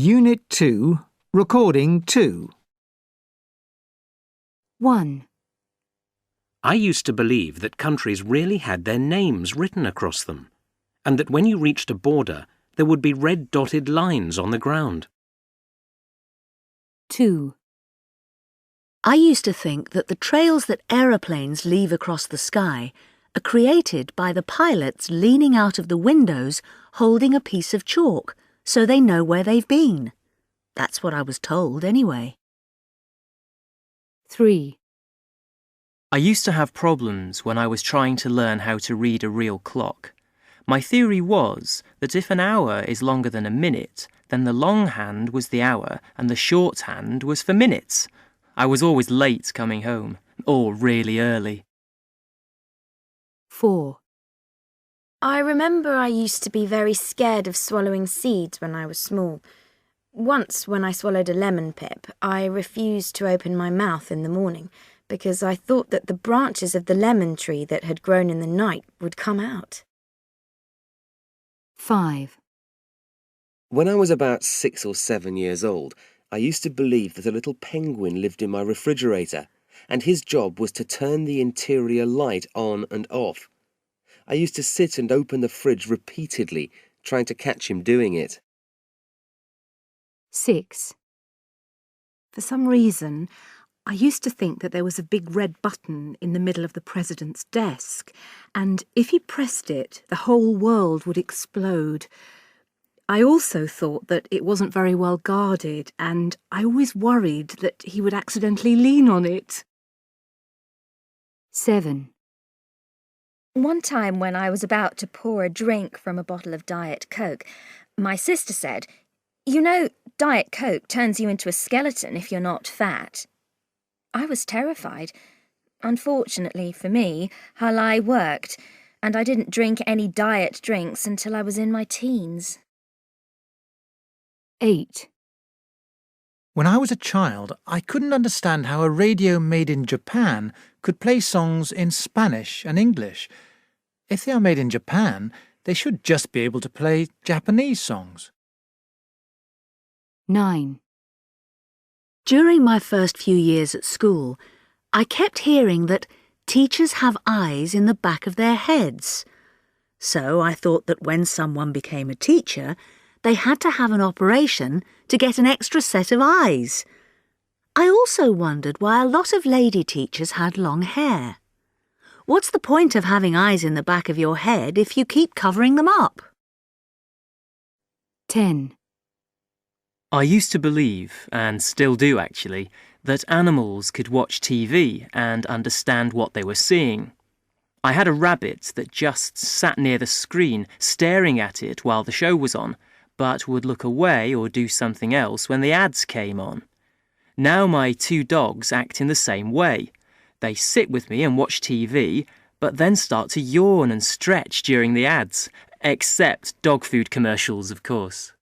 Unit 2, Recording 2. 1. I used to believe that countries really had their names written across them, and that when you reached a border, there would be red dotted lines on the ground. 2. I used to think that the trails that aeroplanes leave across the sky are created by the pilots leaning out of the windows holding a piece of chalk so they know where they've been. That's what I was told anyway. 3. I used to have problems when I was trying to learn how to read a real clock. My theory was that if an hour is longer than a minute, then the long hand was the hour and the short hand was for minutes. I was always late coming home, or really early. 4. I remember I used to be very scared of swallowing seeds when I was small. Once, when I swallowed a lemon pip, I refused to open my mouth in the morning because I thought that the branches of the lemon tree that had grown in the night would come out. 5. When I was about 6 or 7 years old, I used to believe that a little penguin lived in my refrigerator, and his job was to turn the interior light on and off. I used to sit and open the fridge repeatedly, trying to catch him doing it. 6. For some reason, I used to think that there was a big red button in the middle of the president's desk, and if he pressed it, the whole world would explode. I also thought that it wasn't very well guarded, and I always worried that he would accidentally lean on it. 7. One time when I was about to pour a drink from a bottle of Diet Coke, my sister said, "You know, Diet Coke turns you into a skeleton if you're not fat." I was terrified. Unfortunately for me, her lie worked, and I didn't drink any diet drinks until I was in my teens. 8. When I was a child, I couldn't understand how a radio made in Japan could play songs in Spanish and English. If they are made in Japan, they should just be able to play Japanese songs. 9. During my first few years at school, I kept hearing that teachers have eyes in the back of their heads. So I thought that when someone became a teacher, they had to have an operation to get an extra set of eyes. I also wondered why a lot of lady teachers had long hair. What's the point of having eyes in the back of your head if you keep covering them up? 10. I used to believe, and still do actually, that animals could watch TV and understand what they were seeing. I had a rabbit that just sat near the screen staring at it while the show was on, but would look away or do something else when the ads came on. Now my 2 dogs act in the same way. They sit with me and watch TV, but then start to yawn and stretch during the ads, except dog food commercials, of course.